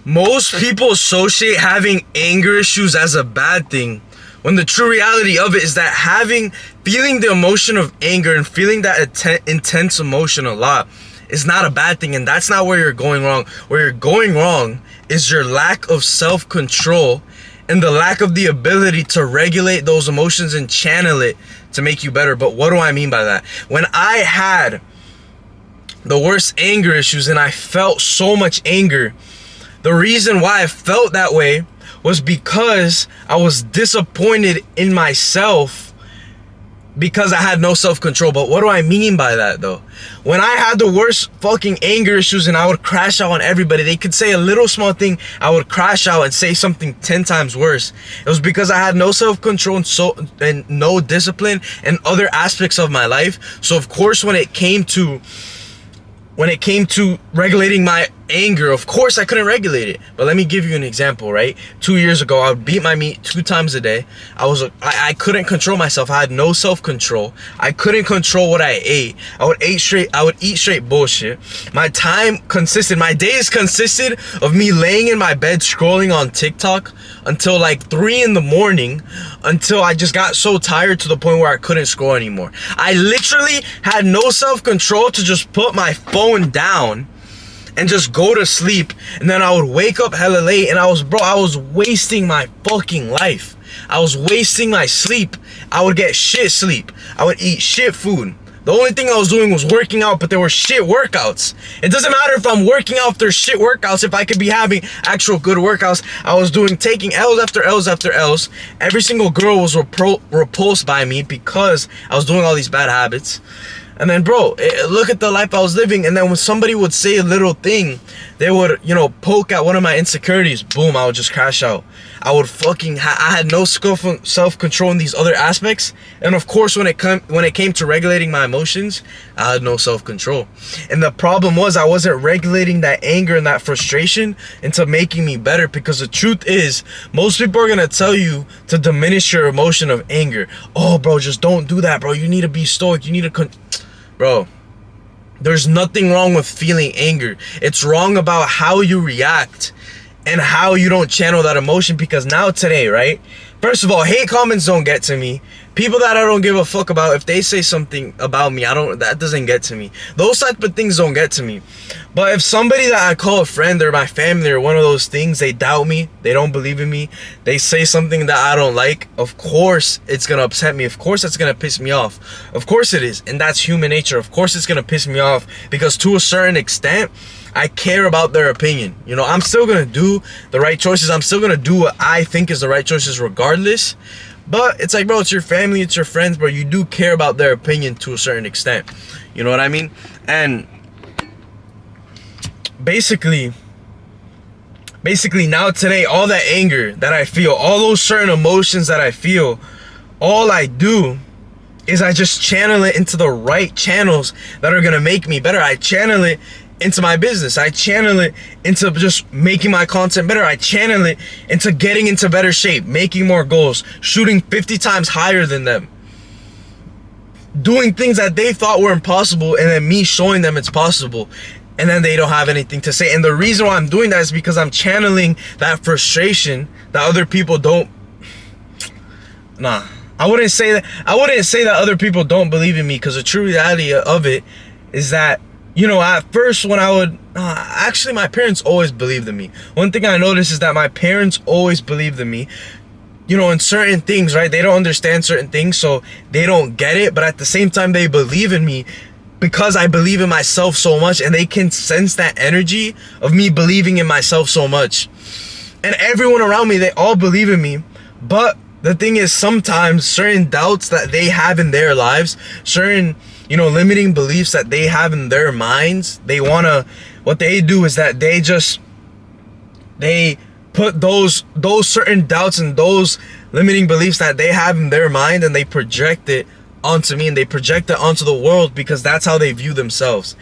Most people associate having anger issues as a bad thing, when the true reality of it is that feeling the emotion of anger and feeling that intense emotion a lot is not a bad thing, and that's not where you're going wrong. Where you're going wrong is your lack of self-control and the lack of the ability to regulate those emotions and channel it to make you better. But what do I mean by that? When I had the worst anger issues and I felt so much anger, the reason why I felt that way was because I was disappointed in myself because I had no self-control. But what do I mean by that though? When I had the worst fucking anger issues and I would crash out on everybody, they could say a little small thing, I would crash out and say something 10 times worse. It was because I had no self-control and no discipline in other aspects of my life. So of course when it came to regulating my anger, of course I couldn't regulate it. But let me give you an example, right? 2 years ago, I would beat my meat 2 times a day. I couldn't control myself. I had no self-control. I couldn't control what I ate. I would eat straight bullshit. My days consisted of me laying in my bed scrolling on TikTok until like 3 in the morning, until I just got so tired to the point where I couldn't scroll anymore. I literally had no self-control to just put my phone down and just go to sleep, and then I would wake up hella late, and I was wasting my fucking life. I was wasting my sleep. I would get shit sleep. I would eat shit food. The only thing I was doing was working out, but there were shit workouts. It doesn't matter if I'm working out, if there's shit workouts, if I could be having actual good workouts. I was taking L's after L's after L's. Every single girl was repulsed by me because I was doing all these bad habits. And then, bro, look at the life I was living. And then when somebody would say a little thing, they would, poke at one of my insecurities. Boom, I would just crash out. I had no self-control in these other aspects. And of course, when it came to regulating my emotions, I had no self-control. And the problem was I wasn't regulating that anger and that frustration into making me better. Because the truth is, most people are going to tell you to diminish your emotion of anger. Oh, bro, just don't do that, bro. You need to be stoic. You need to... Bro, there's nothing wrong with feeling anger. It's wrong about how you react and how you don't channel that emotion. Because now today, right? First of all, hate comments don't get to me. People that I don't give a fuck about, if they say something about me, that doesn't get to me. Those type of things don't get to me. But if somebody that I call a friend or my family or one of those things, they doubt me, they don't believe in me, they say something that I don't like, of course it's gonna upset me. Of course it's gonna piss me off. Of course it is. And that's human nature. Of course it's gonna piss me off, because to a certain extent, I care about their opinion. I'm still gonna do the right choices. I'm still gonna do what I think is the right choices regardless. But it's like, bro, it's your family, it's your friends, bro. You do care about their opinion to a certain extent. You know what I mean? And basically now today, all that anger that I feel, all those certain emotions that I feel, all I do is I just channel it into the right channels that are gonna make me better. I channel it into my business. I channel it into just making my content better. I channel it into getting into better shape, making more goals, shooting 50 times higher than them, doing things that they thought were impossible, and then me showing them it's possible, and then they don't have anything to say. And the reason why I'm doing that is because I'm channeling that frustration that other people don't. I wouldn't say that other people don't believe in me, because the true reality of it is that, at first when I would, actually my parents always believed in me. One thing I noticed is that my parents always believed in me, in certain things, right? They don't understand certain things, so they don't get it. But at the same time, they believe in me because I believe in myself so much, and they can sense that energy of me believing in myself so much. And everyone around me, they all believe in me. But the thing is, sometimes certain doubts that they have in their lives, certain limiting beliefs that they have in their minds, what they do is that they put those certain doubts and those limiting beliefs that they have in their mind, and they project it onto me, and they project it onto the world, because that's how they view themselves.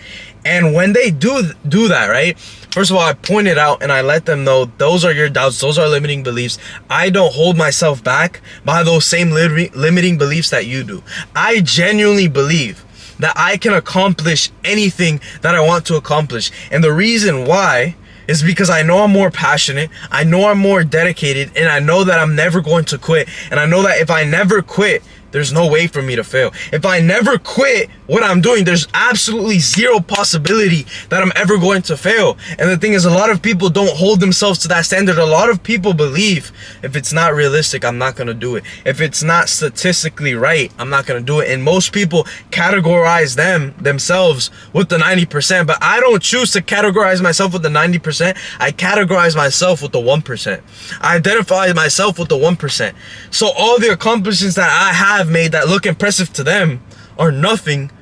And when they do that, right? First of all, I point it out and I let them know those are your doubts, those are limiting beliefs. I don't hold myself back by those same limiting beliefs that you do. I genuinely believe that I can accomplish anything that I want to accomplish. And the reason why is because I know I'm more passionate, I know I'm more dedicated, and I know that I'm never going to quit. And I know that if I never quit, there's no way for me to fail. If I never quit what I'm doing, there's absolutely zero possibility that I'm ever going to fail. And the thing is, a lot of people don't hold themselves to that standard. A lot of people believe if it's not realistic, I'm not gonna do it. If it's not statistically right, I'm not gonna do it. And most people categorize themselves with the 90%, but I don't choose to categorize myself with the 90%. I categorize myself with the 1%. I identify myself with the 1%. So all the accomplishments that I have made that look impressive to them are nothing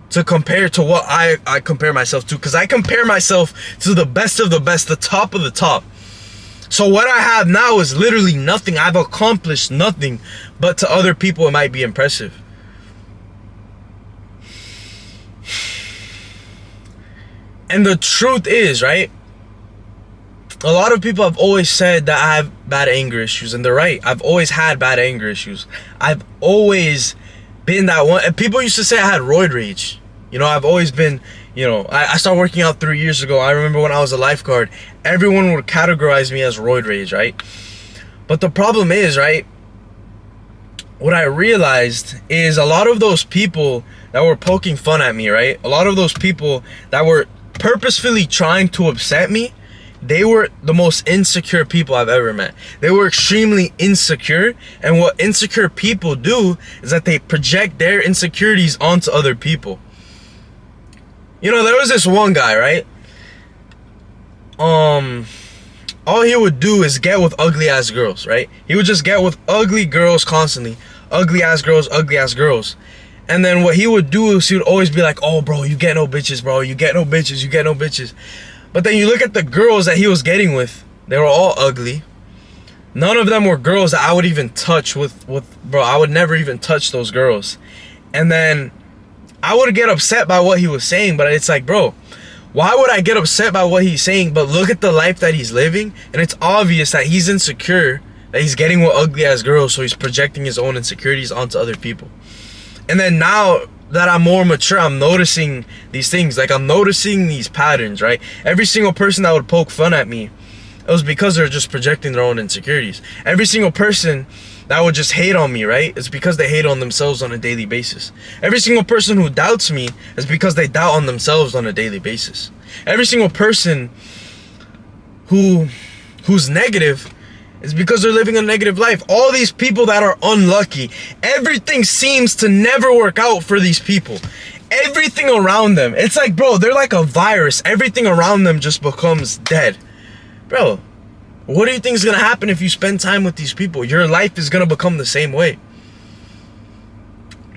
to compare to what I compare myself to, because I compare myself to the best of the best, the top of the top. So what I have now is literally nothing. I've accomplished nothing, but to other people it might be impressive. And the truth is, right, a lot of people have always said that I have bad anger issues, and they're right. I've always had bad anger issues. I've always been that one. And people used to say I had roid rage. You know, I've always been, you know, I started working out 3 years ago. I remember when I was a lifeguard, everyone would categorize me as roid rage, right? But the problem is, right, what I realized is a lot of those people that were poking fun at me, right? A lot of those people that were purposefully trying to upset me, they were the most insecure people I've ever met. They were extremely insecure, and what insecure people do is that they project their insecurities onto other people. You know, there was this one guy, right? All he would do is get with ugly ass girls, right? He would just get with ugly girls constantly. Ugly ass girls, ugly ass girls. And then what he would do is he would always be like, oh bro, you get no bitches, bro. You get no bitches, you get no bitches. But then you look at the girls that he was getting with, they were all ugly. None of them were girls that I would even touch with bro, I would never even touch those girls. And then I would get upset by what he was saying, but it's like, bro, why would I get upset by what he's saying? But look at the life that he's living, and it's obvious that he's insecure, that he's getting with ugly ass girls, so he's projecting his own insecurities onto other people. And then now that I'm more mature, I'm noticing these things. Like, I'm noticing these patterns, right? Every single person that would poke fun at me, it was because they're just projecting their own insecurities. Every single person that would just hate on me, right, it's because they hate on themselves on a daily basis. Every single person who doubts me is because they doubt on themselves on a daily basis. Every single person who's negative is because they're living a negative life. All these people that are unlucky, everything seems to never work out for these people. Everything around them, it's like, bro, they're like a virus. Everything around them just becomes dead. Bro, what do you think is going to happen if you spend time with these people? Your life is going to become the same way.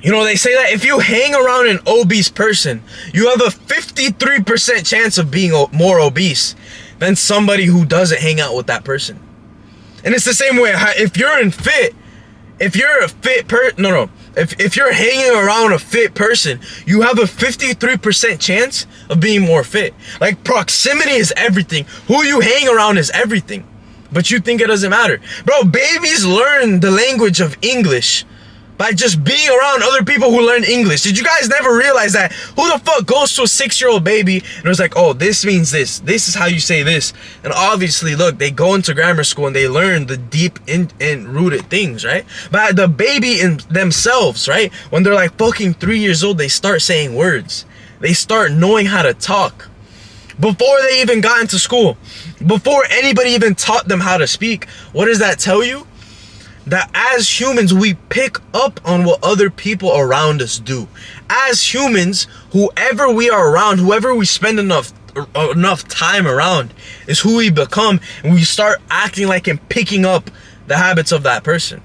You know, they say that if you hang around an obese person, you have a 53% chance of being more obese than somebody who doesn't hang out with that person. And it's the same way, if you're if you're hanging around a fit person, you have a 53% chance of being more fit. Like, proximity is everything. Who you hang around is everything. But you think it doesn't matter. Bro, babies learn the language of English by just being around other people who learn English. Did you guys never realize that? Who the fuck goes to a 6-year-old baby and was like, oh, this means this. This is how you say this. And obviously, look, they go into grammar school and they learn the deep and rooted things, right? But the baby in themselves, right? When they're like fucking 3 years old, they start saying words. They start knowing how to talk. Before they even got into school. Before anybody even taught them how to speak. What does that tell you? That as humans, we pick up on what other people around us do. As humans, whoever we are around, whoever we spend enough time around is who we become, and we start acting like and picking up the habits of that person.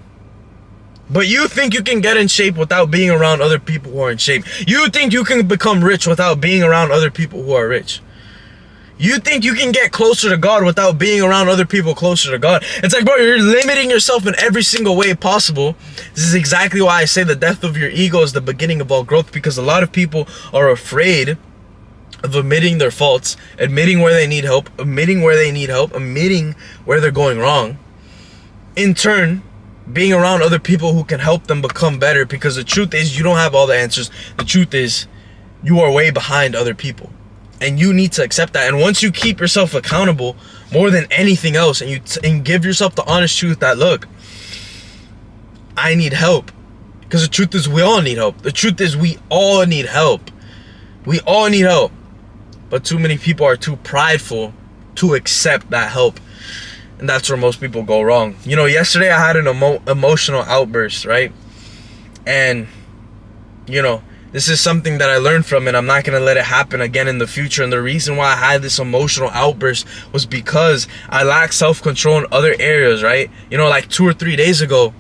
But you think you can get in shape without being around other people who are in shape. You think you can become rich without being around other people who are rich. You think you can get closer to God without being around other people closer to God. It's like, bro, you're limiting yourself in every single way possible. This is exactly why I say the death of your ego is the beginning of all growth, because a lot of people are afraid of admitting their faults, admitting where they need help, admitting where they're going wrong. In turn, being around other people who can help them become better, because the truth is you don't have all the answers. The truth is you are way behind other people. And you need to accept that. And once you keep yourself accountable more than anything else, and give yourself the honest truth that, look, I need help. Because the truth is, we all need help. The truth is, we all need help. We all need help. But too many people are too prideful to accept that help. And that's where most people go wrong. You know, yesterday I had an emotional outburst, right? And, you know, this is something that I learned from, and I'm not going to let it happen again in the future. And the reason why I had this emotional outburst was because I lack self-control in other areas, right? You know, like 2 or 3 days ago,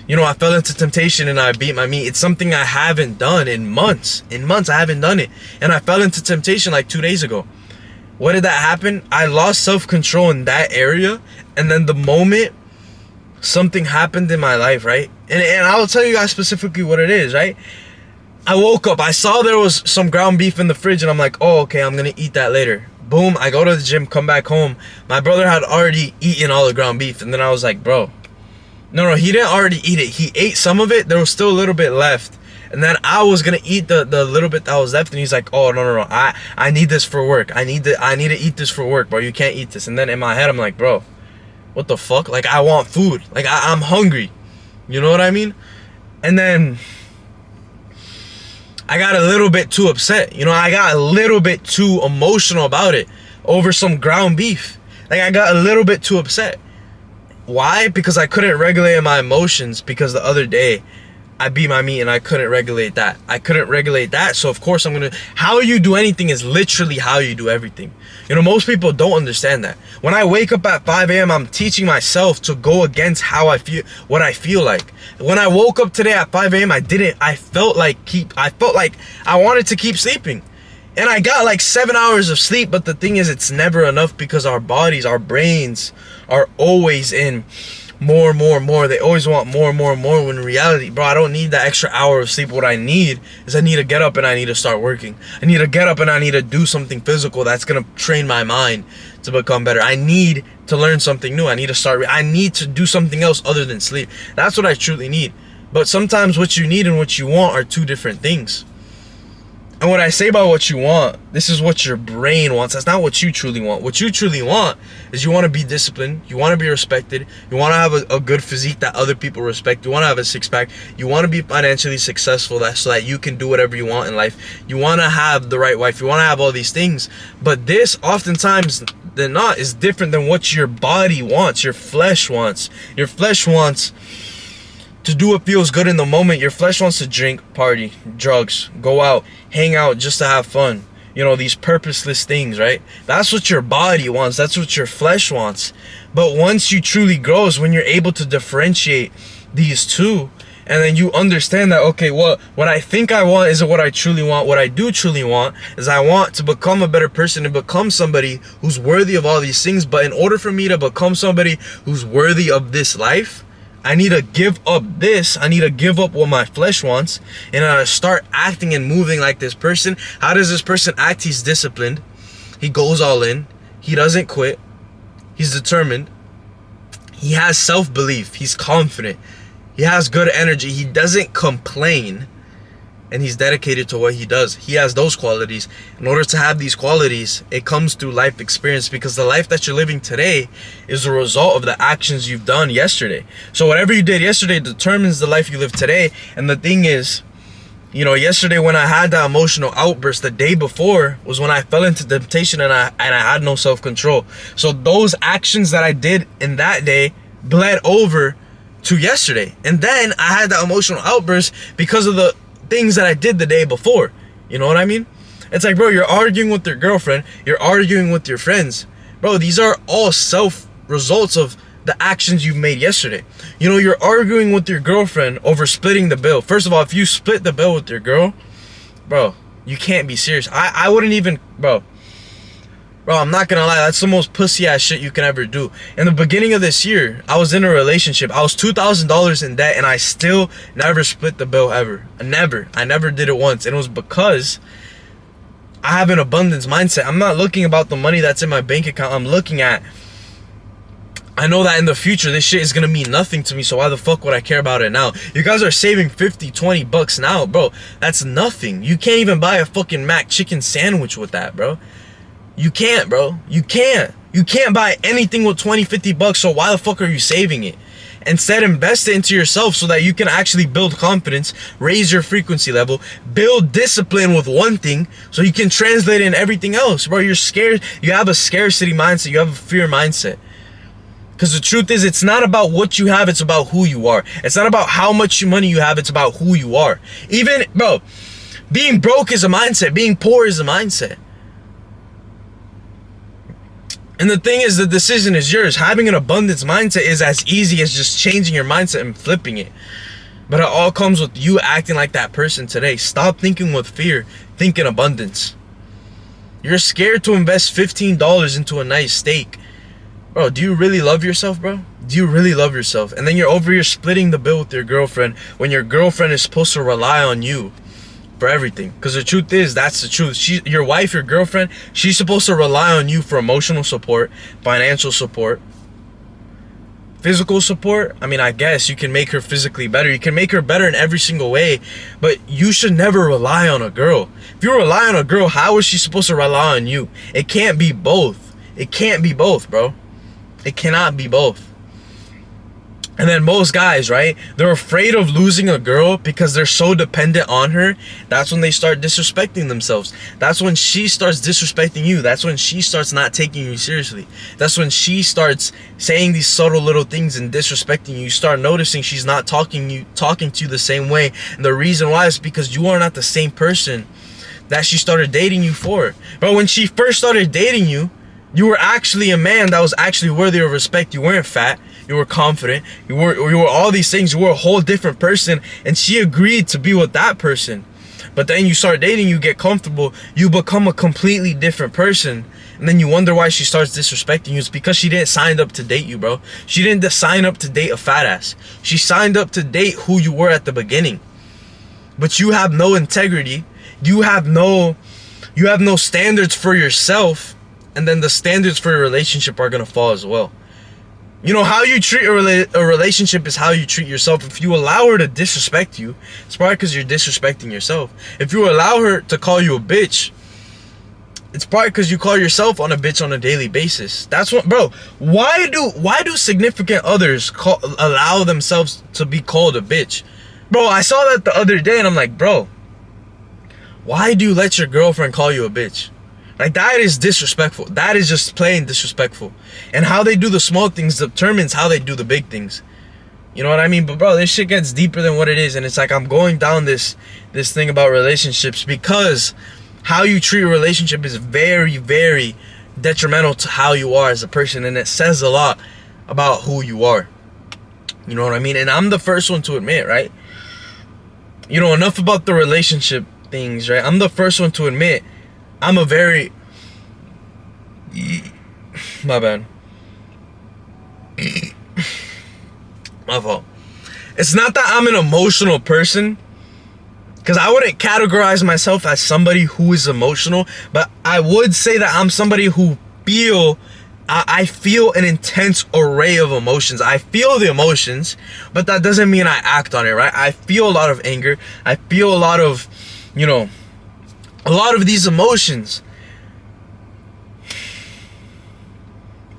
you know, I fell into temptation and I beat my meat. It's something I haven't done in months. In months, I haven't done it. And I fell into temptation like 2 days ago. What did that happen? I lost self-control in that area. And then the moment something happened in my life, right? And I'll tell you guys specifically what it is, right? I woke up, I saw there was some ground beef in the fridge, and I'm like, oh, okay, I'm gonna eat that later. Boom, I go to the gym, come back home. My brother had already eaten all the ground beef. And then I was like, bro, no, he didn't already eat it. He ate some of it. There was still a little bit left. And then I was gonna eat the little bit that was left, and he's like, oh, no, I need this for work. I need to eat this for work, bro. You can't eat this. And then in my head, I'm like, bro, what the fuck? Like, I want food. Like, I'm hungry. You know what I mean? And then I got a little bit too upset. You know, I got a little bit too emotional about it over some ground beef. Like, I got a little bit too upset. Why? Because I couldn't regulate my emotions, because the other day I beat my meat and I couldn't regulate that. So of course how you do anything is literally how you do everything. You know, most people don't understand that. When I wake up at 5 a.m., I'm teaching myself to go against how I feel, what I feel like. When I woke up today at 5 a.m., I felt like I wanted to keep sleeping. And I got like 7 hours of sleep, but the thing is, it's never enough, because our bodies, our brains are always in more. They always want more. When in reality, bro, I don't need that extra hour of sleep. What I need is I need to get up and I need to start working. I need to get up and I need to do something physical that's going to train my mind to become better. I need to learn something new. I need to do something else other than sleep. That's what I truly need. But sometimes what you need and what you want are two different things. And what I say about what you want, this is what your brain wants. That's not what you truly want. What you truly want is, you want to be disciplined. You want to be respected. You want to have a good physique that other people respect. You want to have a six-pack. You want to be financially successful so that you can do whatever you want in life. You want to have the right wife. You want to have all these things. But this, oftentimes than not, is different than what your body wants, your flesh wants. Your flesh wants to do what feels good in the moment. Your flesh wants to drink, party, drugs, go out, hang out just to have fun. You know, these purposeless things, right? That's what your body wants. That's what your flesh wants. But once you truly grow is when you're able to differentiate these two. And then you understand that, okay, what I think I want isn't what I truly want. What I do truly want is I want to become a better person and become somebody who's worthy of all these things. But in order for me to become somebody who's worthy of this life, I need to give up this. I need to give up what my flesh wants, and I start acting and moving like this person. How does this person act? He's disciplined. He goes all in. He doesn't quit. He's determined. He has self-belief. He's confident. He has good energy. He doesn't complain. And he's dedicated to what he does. He has those qualities. In order to have these qualities, it comes through life experience, because the life that you're living today is a result of the actions you've done yesterday. So whatever you did yesterday determines the life you live today. And the thing is, you know, yesterday when I had that emotional outburst, the day before was when I fell into temptation and I had no self-control. So those actions that I did in that day bled over to yesterday. And then I had that emotional outburst because of the things that I did the day before. You know what I mean? It's like, bro, you're arguing with your girlfriend, you're arguing with your friends. Bro, these are all self results of the actions you've made yesterday. You know, you're arguing with your girlfriend over splitting the bill. First of all, if you split the bill with your girl, bro, you can't be serious. I wouldn't even, bro, I'm not gonna lie, that's the most pussy ass shit you can ever do. In the beginning of this year, I was in a relationship. I was $2,000 in debt, and I still never split the bill ever. I never did it once. And it was because I have an abundance mindset. I'm not looking about the money that's in my bank account. I'm looking at I know that in the future this shit is gonna mean nothing to me, so why the fuck would I care about it now? You guys are saving 50, 20 bucks now, bro. That's nothing. You can't even buy a fucking Mac chicken sandwich with that, bro. You can't, bro. You can't. You can't buy anything with 20, 50 bucks, so why the fuck are you saving it? Instead, invest it into yourself so that you can actually build confidence, raise your frequency level, build discipline with one thing so you can translate it in everything else. Bro, you're scared. You have a scarcity mindset. You have a fear mindset. Because the truth is, it's not about what you have, it's about who you are. It's not about how much money you have, it's about who you are. Even, bro, being broke is a mindset. Being poor is a mindset. And the thing is, the decision is yours. Having an abundance mindset is as easy as just changing your mindset and flipping it. But it all comes with you acting like that person today. Stop thinking with fear. Think in abundance. You're scared to invest $15 into a nice steak. Bro, do you really love yourself, bro? Do you really love yourself? And then you're over here splitting the bill with your girlfriend when your girlfriend is supposed to rely on you for everything. Because the truth is, that's the truth. Your wife, your girlfriend, she's supposed to rely on you for emotional support, financial support, physical support. I mean, I guess you can make her physically better. You can make her better in every single way. But you should never rely on a girl. If you rely on a girl, how is she supposed to rely on you? It can't be both. It can't be both, bro. It cannot be both. And then most guys, right, they're afraid of losing a girl because they're so dependent on her. That's when they start disrespecting themselves. That's when she starts disrespecting you. That's when she starts not taking you seriously. That's when she starts saying these subtle little things and disrespecting you. You start noticing she's not talking to you the same way. And the reason why is because you are not the same person that she started dating you for. But when she first started dating you, you were actually a man that was actually worthy of respect. You weren't fat. You were confident. You were all these things. You were a whole different person. And she agreed to be with that person. But then you start dating, you get comfortable, you become a completely different person. And then you wonder why she starts disrespecting you. It's because she didn't sign up to date you, bro. She didn't sign up to date a fat ass. She signed up to date who you were at the beginning. But you have no integrity. You have no standards for yourself. And then the standards for your relationship are going to fall as well. You know, how you treat a relationship is how you treat yourself. If you allow her to disrespect you, it's probably because you're disrespecting yourself. If you allow her to call you a bitch, it's probably because you call yourself on a bitch on a daily basis. That's what, bro, why do significant others allow themselves to be called a bitch? Bro, I saw that the other day and I'm like, bro, why do you let your girlfriend call you a bitch? Like, that is disrespectful. That is just plain disrespectful. And how they do the small things determines how they do the big things. You know what I mean? But bro, this shit gets deeper than what it is. And it's like, I'm going down this thing about relationships because how you treat a relationship is very, very detrimental to how you are as a person. And it says a lot about who you are. You know what I mean? And I'm the first one to admit, right? You know, enough about the relationship things, right? I'm the first one to admit I'm a very... My bad. My fault. It's not that I'm an emotional person, because I wouldn't categorize myself as somebody who is emotional, but I would say that I'm somebody who I feel an intense array of emotions. I feel the emotions, but that doesn't mean I act on it, right? I feel a lot of anger. I feel a lot of, you know, a lot of these emotions.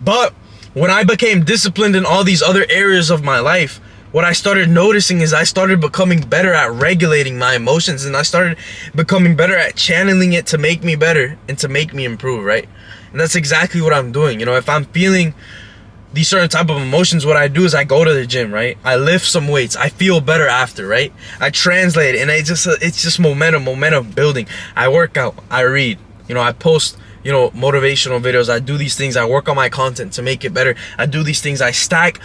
But when I became disciplined in all these other areas of my life, what I started noticing is I started becoming better at regulating my emotions, and I started becoming better at channeling it to make me better and to make me improve, right? And that's exactly what I'm doing. You know, if I'm feeling these certain type of emotions, what I do is I go to the gym, right? I lift some weights. I feel better after, right? I translate it, and it's just momentum building. I work out, I read, you know, I post, you know, motivational videos. I do these things. I work on my content to make it better. I do these things. I stack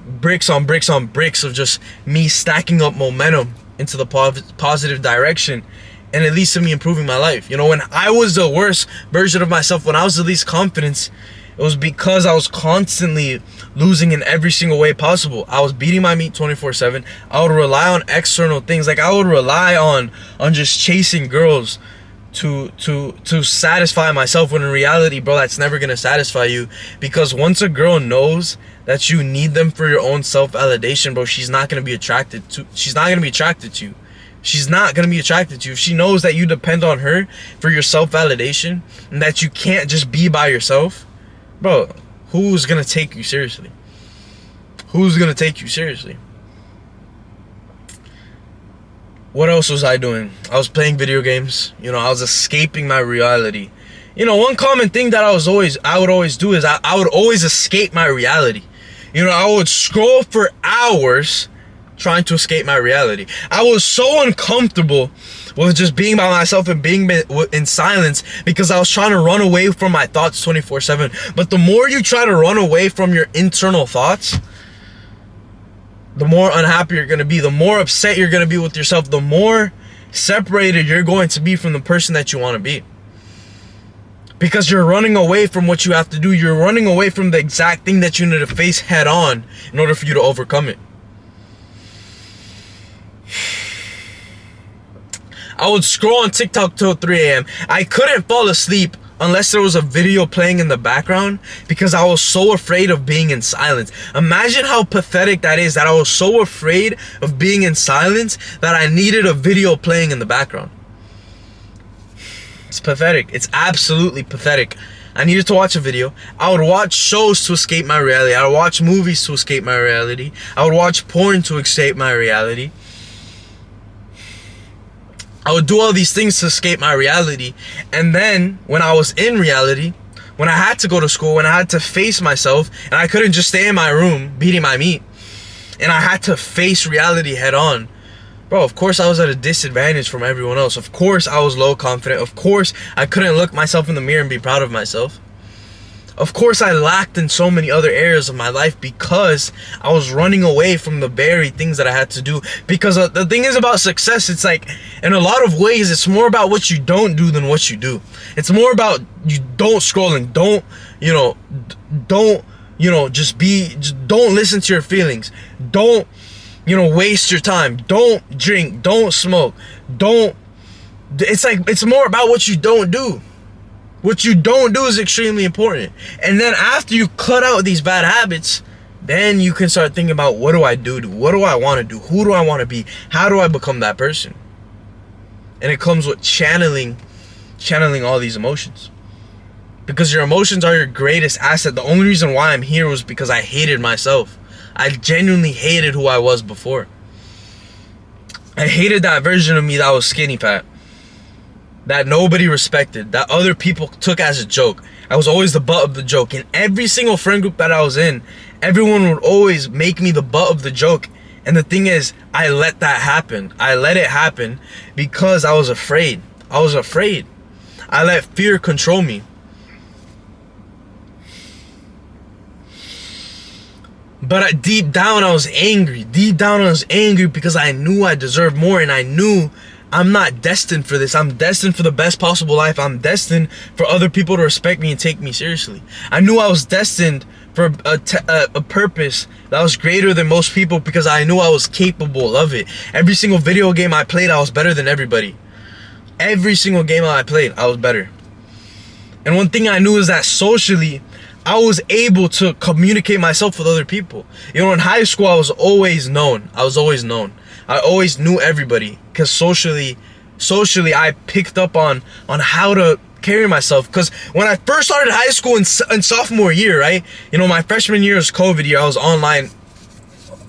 bricks on bricks on bricks of just me stacking up momentum into the positive direction, and it leads to me improving my life. You know, when I was the worst version of myself, when I was the least confidence, it was because I was constantly losing in every single way possible. I was beating my meat 24/7. I would rely on external things. Like, I would rely on just chasing girls to satisfy myself, when in reality, bro, that's never gonna satisfy you. Because once a girl knows that you need them for your own self-validation, bro, she's not gonna be attracted to you. She's not gonna be attracted to you. If she knows that you depend on her for your self-validation and that you can't just be by yourself, bro, who's gonna take you seriously? What else was I doing? I was playing video games. You know, I was escaping my reality. You know, one common thing that I would always do is I would always escape my reality. You know, I would scroll for hours trying to escape my reality. I was so uncomfortable with just being by myself and being in silence because I was trying to run away from my thoughts 24/7. But the more you try to run away from your internal thoughts, the more unhappy you're going to be, the more upset you're going to be with yourself, the more separated you're going to be from the person that you want to be. Because you're running away from what you have to do. You're running away from the exact thing that you need to face head on in order for you to overcome it. I would scroll on TikTok till 3 a.m. I couldn't fall asleep unless there was a video playing in the background because I was so afraid of being in silence. Imagine how pathetic that is, that I was so afraid of being in silence that I needed a video playing in the background. It's pathetic. It's absolutely pathetic. I needed to watch a video. I would watch shows to escape my reality. I would watch movies to escape my reality. I would watch porn to escape my reality. I would do all these things to escape my reality. And then when I was in reality, when I had to go to school, when I had to face myself, and I couldn't just stay in my room beating my meat, and I had to face reality head on, bro, of course I was at a disadvantage from everyone else. Of course I was low confident. Of course I couldn't look myself in the mirror and be proud of myself. Of course I lacked in so many other areas of my life because I was running away from the very things that I had to do. Because the thing is about success, it's like, in a lot of ways, it's more about what you don't do than what you do. It's more about you don't scrolling, don't don't listen to your feelings. Don't, waste your time. Don't drink, don't smoke, it's more about what you don't do. What you don't do is extremely important. And then after you cut out these bad habits, then you can start thinking about, what do I do? What do I want to do? Who do I want to be? How do I become that person? And it comes with channeling all these emotions. Because your emotions are your greatest asset. The only reason why I'm here was because I hated myself. I genuinely hated who I was before. I hated that version of me that was skinny fat, that nobody respected, that other people took as a joke. I was always the butt of the joke. In every single friend group that I was in, everyone would always make me the butt of the joke. And the thing is, I let that happen. I let it happen because I was afraid. I let fear control me. But deep down, I was angry. Because I knew I deserved more, and I knew I'm not destined for this. I'm destined for the best possible life. I'm destined for other people to respect me and take me seriously. I knew I was destined for a purpose that was greater than most people because I knew I was capable of it. Every single video game I played, I was better than everybody. Every single game I played, I was better. And one thing I knew is that socially, I was able to communicate myself with other people. In high school, I was always known. I always knew everybody because socially I picked up on how to carry myself. Because when I first started high school in sophomore year, right? My freshman year was COVID year. I was online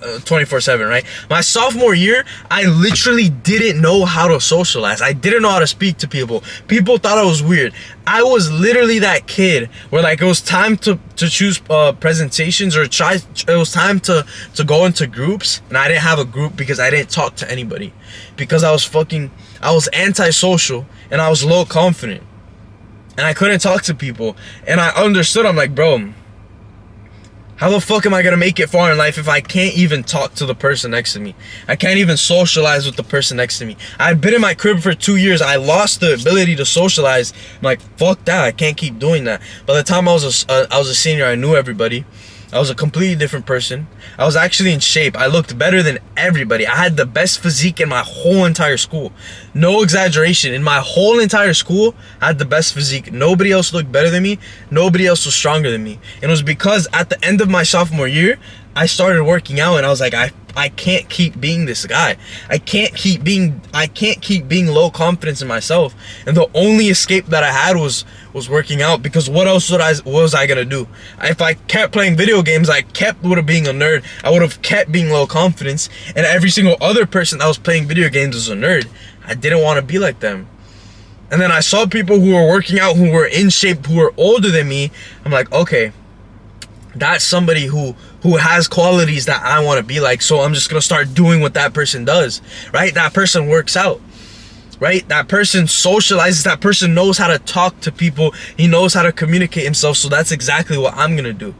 24/7, right? My sophomore year, I literally didn't know how to socialize. I didn't know how to speak to people. People thought I was weird. I was literally that kid where it was time to choose presentations, or it was time to go into groups, and I didn't have a group because I didn't talk to anybody, because I was antisocial and I was low confident and I couldn't talk to people. And I understood. I'm like, bro, how the fuck am I gonna make it far in life if I can't even talk to the person next to me? I can't even socialize with the person next to me. I'd been in my crib for 2 years. I lost the ability to socialize. I'm like, fuck that. I can't keep doing that. By the time I was a senior, I knew everybody. I was a completely different person. I was actually in shape. I looked better than everybody. I had the best physique in my whole entire school. No exaggeration. In my whole entire school, I had the best physique. Nobody else looked better than me. Nobody else was stronger than me. And it was because at the end of my sophomore year, I started working out, and I was like, I can't keep being this guy. I can't keep being low confidence in myself. And the only escape that I had was working out, because what else was I gonna do? If I kept playing video games, I would have being a nerd. I would have kept being low confidence, and every single other person that was playing video games was a nerd. I didn't want to be like them. And then I saw people who were working out, who were in shape, who were older than me. I'm like, okay, that's somebody who has qualities that I want to be like, so I'm just gonna start doing what that person does, right? That person works out, right? That person socializes. That person knows how to talk to people. He knows how to communicate himself. So that's exactly what I'm gonna do.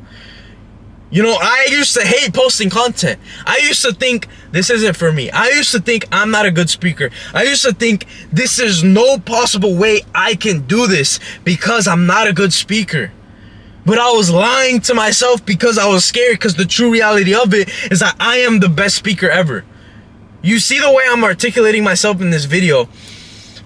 You know, I used to hate posting content. I used to think this isn't for me. I used to think I'm not a good speaker. I used to think this is no possible way I can do this because I'm not a good speaker. But I was lying to myself because I was scared, because the true reality of it is that I am the best speaker ever. You see the way I'm articulating myself in this video.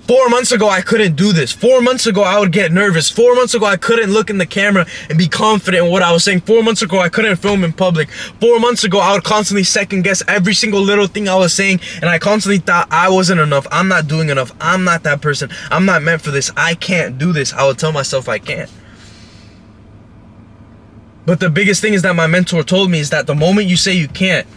4 months ago, I couldn't do this. 4 months ago, I would get nervous. 4 months ago, I couldn't look in the camera and be confident in what I was saying. 4 months ago, I couldn't film in public. 4 months ago, I would constantly second guess every single little thing I was saying, and I constantly thought I wasn't enough. I'm not doing enough. I'm not that person. I'm not meant for this. I can't do this. I would tell myself I can't. But the biggest thing is that my mentor told me is that the moment you say you can't,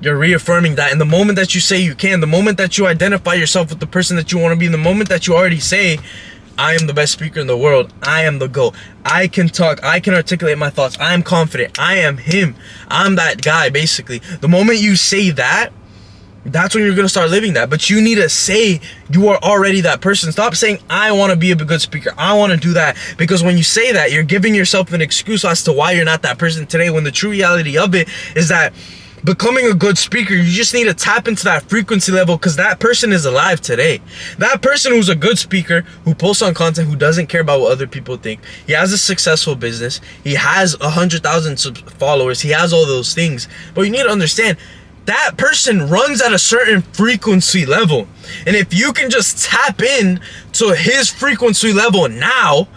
you're reaffirming that. And the moment that you say you can, the moment that you identify yourself with the person that you want to be, the moment that you already say, I am the best speaker in the world, I am the GOAT, I can talk, I can articulate my thoughts, I am confident, I am him, I'm that guy, basically. The moment you say that, that's when you're going to start living that. But you need to say you are already that person. Stop saying, I want to be a good speaker, I want to do that. Because when you say that, you're giving yourself an excuse as to why you're not that person today, when the true reality of it is that becoming a good speaker, you just need to tap into that frequency level, because that person is alive today. That person who's a good speaker, who posts on content, who doesn't care about what other people think. He has a successful business. He has 100,000 followers. He has all those things. But you need to understand, that person runs at a certain frequency level. And if you can just tap in to his frequency level now,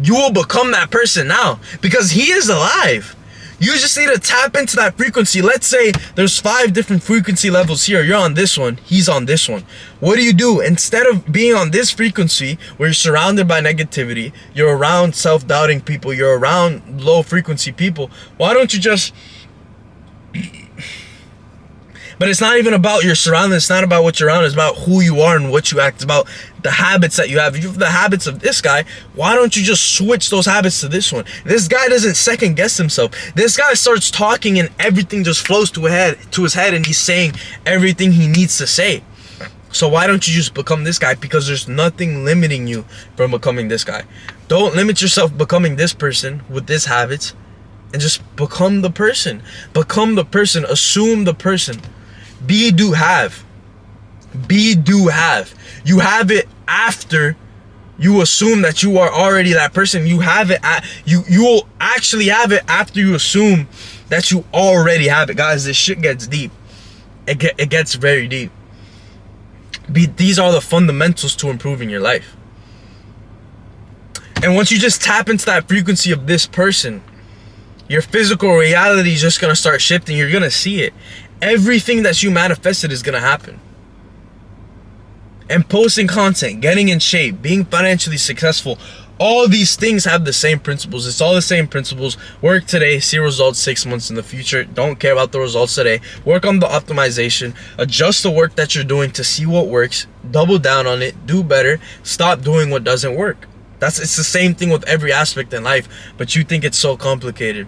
you will become that person now, because he is alive. You just need to tap into that frequency. Let's say there's 5 different frequency levels here. You're on this one, he's on this one. What do? Instead of being on this frequency where you're surrounded by negativity, you're around self-doubting people, you're around low frequency people, why don't you just... But it's not even about your surroundings. It's not about what you're around. It's about who you are and what you act. It's about the habits that you have. If you have the habits of this guy, why don't you just switch those habits to this one? This guy doesn't second guess himself. This guy starts talking and everything just flows to his head, and he's saying everything he needs to say. So why don't you just become this guy? Because there's nothing limiting you from becoming this guy. Don't limit yourself becoming this person with these habits, and just become the person. Become the person. Assume the person. Be, do, have. Be, do, have. You have it after you assume that you are already that person. You have it you will actually have it after you assume that you already have it. Guys, this shit gets deep. It gets very deep. These are the fundamentals to improving your life. And once you just tap into that frequency of this person, your physical reality is just gonna start shifting. You're gonna see it. Everything that you manifested is gonna happen. And posting content, getting in shape, being financially successful, all these things have the same principles. It's all the same principles. Work today, see results 6 months in the future. Don't care about the results today. Work on the optimization. Adjust the work that you're doing to see what works. Double down on it. Do better. Stop doing what doesn't work. It's the same thing with every aspect in life, but you think it's so complicated.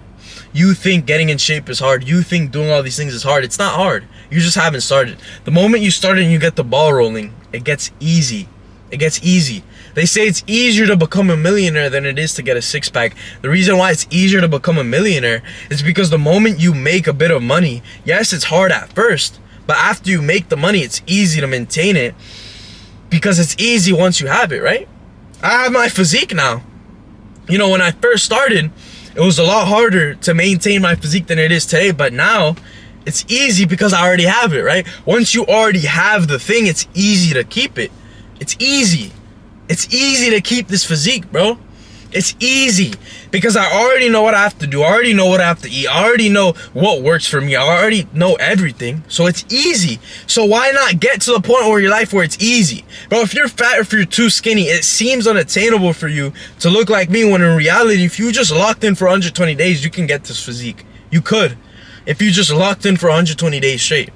You think getting in shape is hard. You think doing all these things is hard. It's not hard. You just haven't started. The moment you start and you get the ball rolling, it gets easy. It gets easy. They say it's easier to become a millionaire than it is to get a six-pack. The reason why it's easier to become a millionaire is because the moment you make a bit of money, yes, it's hard at first, but after you make the money, it's easy to maintain it, because it's easy once you have it, right? I have my physique now. You know, when I first started, It was a lot harder to maintain my physique than it is today, but now it's easy because I already have it, right? Once you already have the thing, it's easy to keep it. It's easy. It's easy to keep this physique, bro. It's easy because I already know what I have to do. I already know what I have to eat. I already know what works for me. I already know everything. So it's easy. So why not get to the point where your life where it's easy? Bro, if you're fat or if you're too skinny, it seems unattainable for you to look like me, when in reality, if you just locked in for 120 days, you can get this physique. You could. If you just locked in for 120 days straight.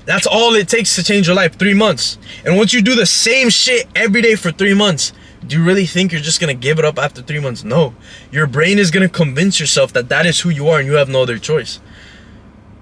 That's all it takes to change your life, 3 months. And once you do the same shit every day for 3 months, do you really think you're just gonna give it up after 3 months? No. Your brain is gonna convince yourself that that is who you are and you have no other choice.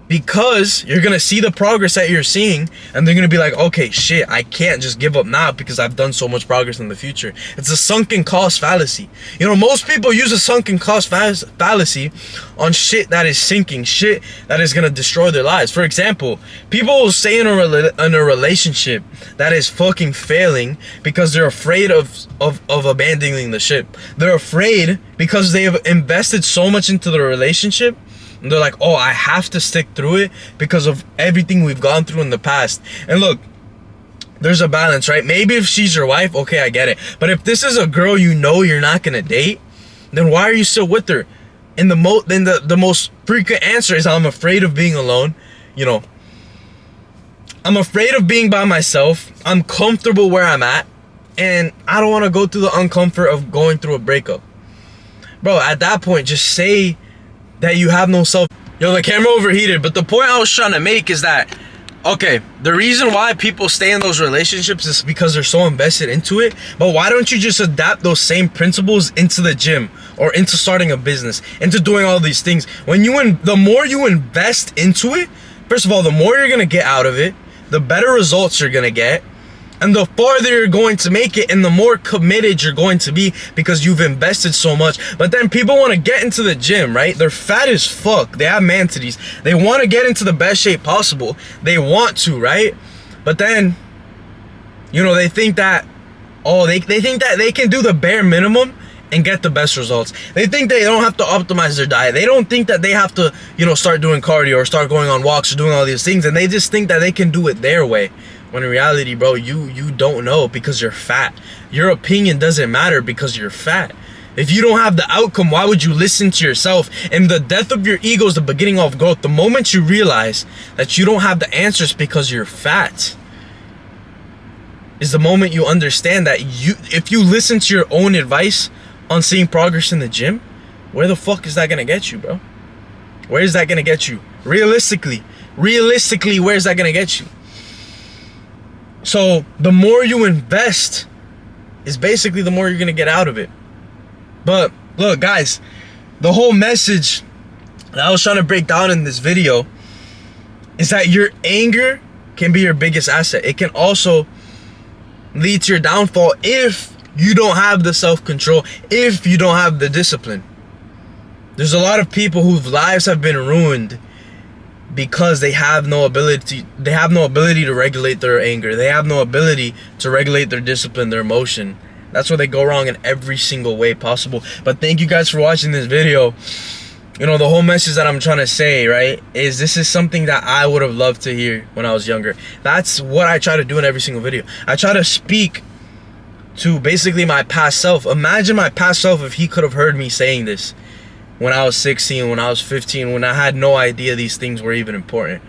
Because you're gonna see the progress that you're seeing, and they're gonna be like, okay, shit, I can't just give up now because I've done so much progress in the future. It's a sunken cost fallacy. You know, most people use a sunken cost fallacy on shit that is sinking, shit that is gonna destroy their lives. For example, people will stay in a relationship that is fucking failing because they're afraid of abandoning the ship. They're afraid because they have invested so much into the relationship. And they're like, oh, I have to stick through it because of everything we've gone through in the past. And look, there's a balance, right? Maybe if she's your wife, okay, I get it. But if this is a girl you know you're not gonna date, then why are you still with her? And the most frequent answer is, I'm afraid of being alone. You know, I'm afraid of being by myself. I'm comfortable where I'm at, and I don't want to go through the uncomfort of going through a breakup. Bro, at that point, just say that you have no self. Yo, the camera overheated, but the point I was trying to make is that, okay, the reason why people stay in those relationships is because they're so invested into it. But why don't you just adapt those same principles into the gym, or into starting a business, into doing all these things? The more you invest into it, first of all, the more you're gonna get out of it, the better results you're gonna get, and the farther you're going to make it, and the more committed you're going to be because you've invested so much. But then people want to get into the gym, right? They're fat as fuck. They have man titties. They want to get into the best shape possible. They want to, right? But then, you know, they think that, oh, they think that they can do the bare minimum and get the best results. They think they don't have to optimize their diet. They don't think that they have to, you know, start doing cardio or start going on walks or doing all these things. And they just think that they can do it their way. When in reality, bro, you don't know because you're fat. Your opinion doesn't matter because you're fat. If you don't have the outcome, why would you listen to yourself? And the death of your ego is the beginning of growth. The moment you realize that you don't have the answers because you're fat is the moment you understand that if you listen to your own advice on seeing progress in the gym, where the fuck is that gonna get you, bro? Where is that gonna get you? Realistically, where is that gonna get you? So the more you invest is basically the more you're gonna get out of it. But look, guys, the whole message that I was trying to break down in this video is that your anger can be your biggest asset. It can also lead to your downfall if you don't have the self-control, if you don't have the discipline. There's a lot of people whose lives have been ruined because they have no ability to regulate their anger. They have no ability to regulate their discipline, their emotion. That's where they go wrong in every single way possible. But thank you guys for watching this video. You know, the whole message that I'm trying to say, right, is this is something that I would have loved to hear when I was younger. That's what I try to do in every single video. I try to speak to basically my past self. Imagine my past self if he could have heard me saying this when I was 16, when I was 15, when I had no idea these things were even important.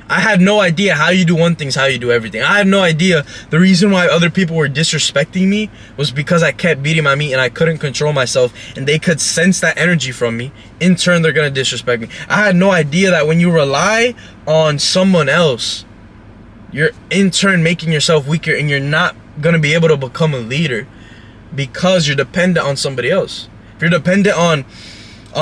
I had no idea how you do one thing is how you do everything. I had no idea the reason why other people were disrespecting me was because I kept beating my meat and I couldn't control myself, and they could sense that energy from me. In turn, they're gonna disrespect me. I had no idea that when you rely on someone else, you're in turn making yourself weaker, and you're not gonna be able to become a leader because you're dependent on somebody else. If you're dependent on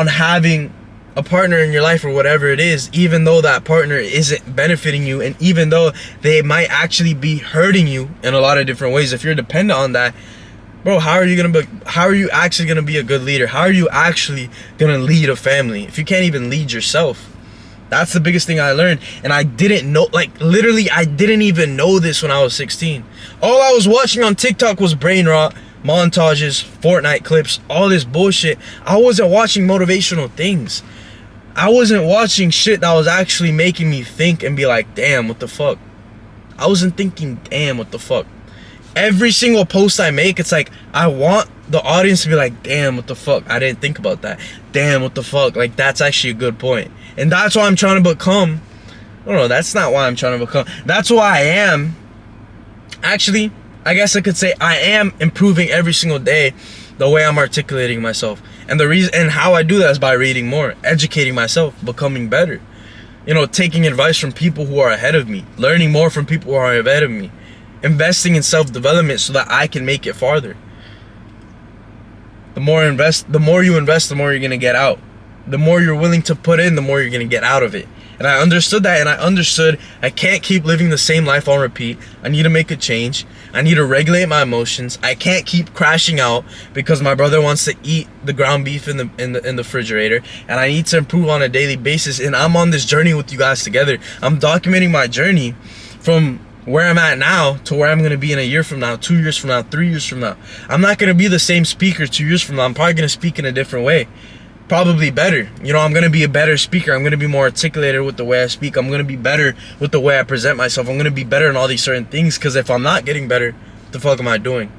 having a partner in your life or whatever it is, even though that partner isn't benefiting you, and even though they might actually be hurting you in a lot of different ways, if you're dependent on that, bro, how are you actually gonna be a good leader? How are you actually gonna lead a family if you can't even lead yourself? That's the biggest thing I learned. And I didn't know, like literally I didn't even know this when I was 16. All I was watching on TikTok was brain rot, montages, Fortnite clips, all this bullshit. I wasn't watching motivational things. I wasn't watching shit that was actually making me think and be like, damn, what the fuck? I wasn't thinking, damn, what the fuck? Every single post I make, it's like, I want the audience to be like, damn, what the fuck? I didn't think about that. Damn, what the fuck? Like, that's actually a good point. And that's why I'm trying to become. No, that's not why I'm trying to become. That's why I am. Actually, I guess I could say I am improving every single day the way I'm articulating myself. And the reason and how I do that is by reading more, educating myself, becoming better. You know, taking advice from people who are ahead of me, learning more from people who are ahead of me, investing in self-development so that I can make it farther. The more you invest, the more you're gonna get out. The more you're willing to put in, the more you're gonna get out of it. And I understood that, and I understood I can't keep living the same life on repeat. I need to make a change. I need to regulate my emotions. I can't keep crashing out because my brother wants to eat the ground beef in the refrigerator, and I need to improve on a daily basis. And I'm on this journey with you guys together. I'm documenting my journey from where I'm at now to where I'm gonna be in a year from now, 2 years from now, 3 years from now. I'm not gonna be the same speaker 2 years from now. I'm probably gonna speak in a different way. Probably better. You know, I'm gonna be a better speaker. I'm gonna be more articulated with the way I speak. I'm gonna be better with the way I present myself. I'm gonna be better in all these certain things, because if I'm not getting better, what the fuck am I doing?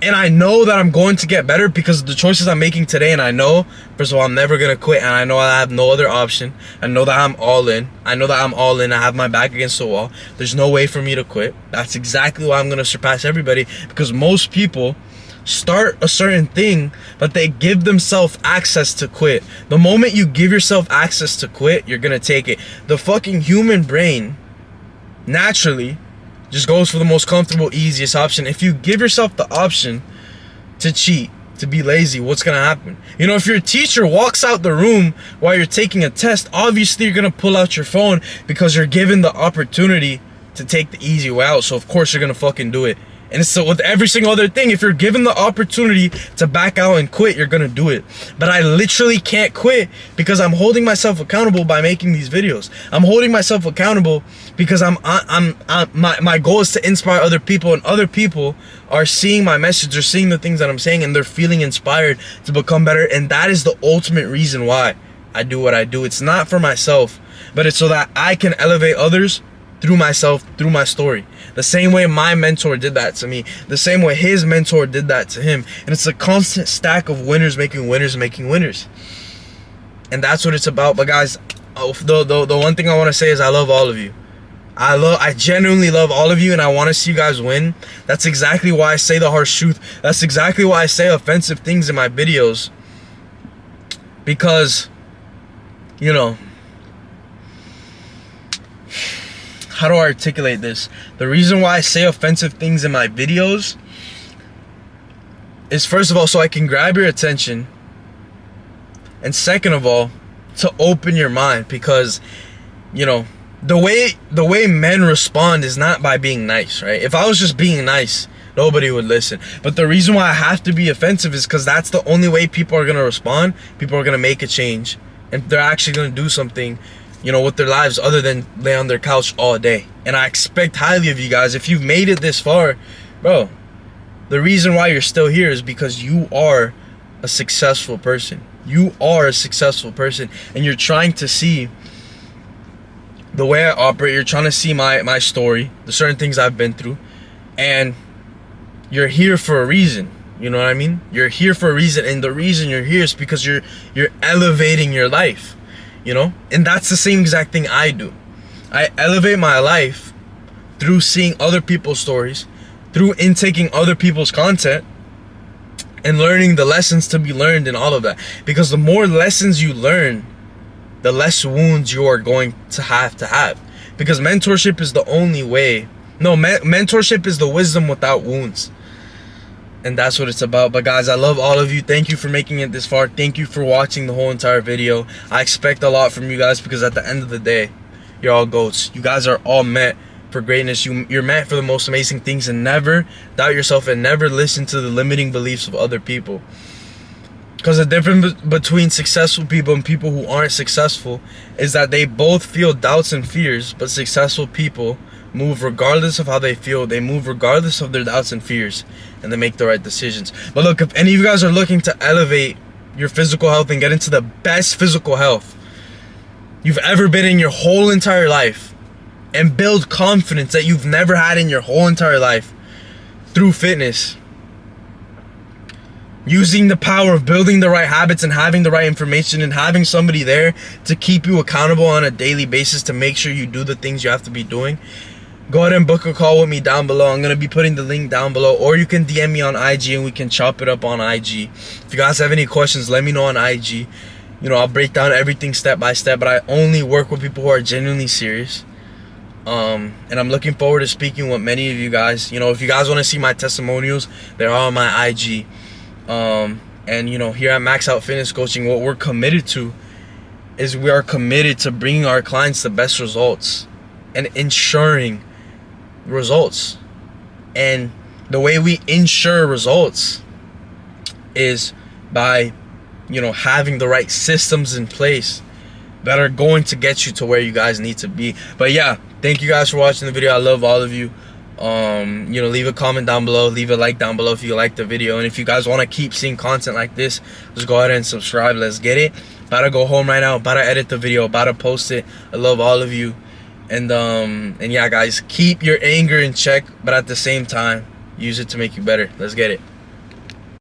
And I know that I'm going to get better because of the choices I'm making today. And I know, first of all, I'm never gonna quit, and I know I have no other option. I know that I'm all in. I know that I'm all in. I have my back against the wall. There's no way for me to quit. That's exactly why I'm gonna surpass everybody, because most people start a certain thing, but they give themselves access to quit. The moment you give yourself access to quit, you're gonna take it. The fucking human brain naturally just goes for the most comfortable, easiest option. If you give yourself the option to cheat, to be lazy, what's gonna happen? You know, if your teacher walks out the room while you're taking a test, obviously you're gonna pull out your phone because you're given the opportunity to take the easy way out. So of course you're gonna fucking do it. And so with every single other thing, if you're given the opportunity to back out and quit, you're gonna do it. But I literally can't quit because I'm holding myself accountable by making these videos. I'm holding myself accountable because my goal is to inspire other people, and other people are seeing my message, they're seeing the things that I'm saying, and they're feeling inspired to become better. And that is the ultimate reason why I do what I do. It's not for myself, but it's so that I can elevate others through myself, through my story. The same way my mentor did that to me, the same way his mentor did that to him. And it's a constant stack of winners making winners making winners. And that's what it's about. But guys, the one thing I want to say is I love all of you. I genuinely love all of you, and I want to see you guys win. That's exactly why I say the harsh truth. That's exactly why I say offensive things in my videos. Because, you know, how do I articulate this? The reason why I say offensive things in my videos is, first of all, so I can grab your attention, and second of all, to open your mind. Because, you know, the way men respond is not by being nice, right? If I was just being nice, nobody would listen. But the reason why I have to be offensive is because that's the only way people are gonna respond. People are gonna make a change, and they're actually gonna do something, you know, with their lives other than lay on their couch all day. And I expect highly of you guys. If you've made it this far, bro, the reason why you're still here is because you are a successful person. You are a successful person, and you're trying to see the way I operate. You're trying to see my story, the certain things I've been through, and you're here for a reason. You know what I mean? You're here for a reason, and the reason you're here is because you're elevating your life. You know, and that's the same exact thing I do. I elevate my life through seeing other people's stories, through intaking other people's content, and learning the lessons to be learned and all of that. Because the more lessons you learn, the less wounds you are going to have. Because mentorship is the only way. No, mentorship is the wisdom without wounds. And that's what it's about. But guys, I love all of you. Thank you for making it this far. Thank you for watching the whole entire video. I expect a lot from you guys, because at the end of the day, you're all goats. You guys are all meant for greatness. You're meant for the most amazing things, and never doubt yourself, and never listen to the limiting beliefs of other people. Because the difference between successful people and people who aren't successful is that they both feel doubts and fears, but successful people move regardless of how they feel. They move regardless of their doubts and fears, and they make the right decisions. But look, if any of you guys are looking to elevate your physical health and get into the best physical health you've ever been in your whole entire life, and build confidence that you've never had in your whole entire life through fitness, using the power of building the right habits and having the right information and having somebody there to keep you accountable on a daily basis to make sure you do the things you have to be doing, go ahead and book a call with me down below. I'm going to be putting the link down below, or you can DM me on IG and we can chop it up on IG. If you guys have any questions, let me know on IG. You know, I'll break down everything step by step, but I only work with people who are genuinely serious. And I'm looking forward to speaking with many of you guys. You know, if you guys want to see my testimonials, they're all on my IG. And you know, here at Max Out Fitness Coaching, what we're committed to is we are committed to bringing our clients the best results and ensuring results. And the way we ensure results is by, you know, having the right systems in place that are going to get you to where you guys need to be. But yeah, thank you guys for watching the video. I love all of you. You know, leave a comment down below, leave a like down below if you like the video, and if you guys want to keep seeing content like this, just go ahead and subscribe. Let's get it. About to go home right now, about to edit the video, about to post it. I love all of you. And yeah, guys, keep your anger in check, but at the same time, use it to make you better. Let's get it.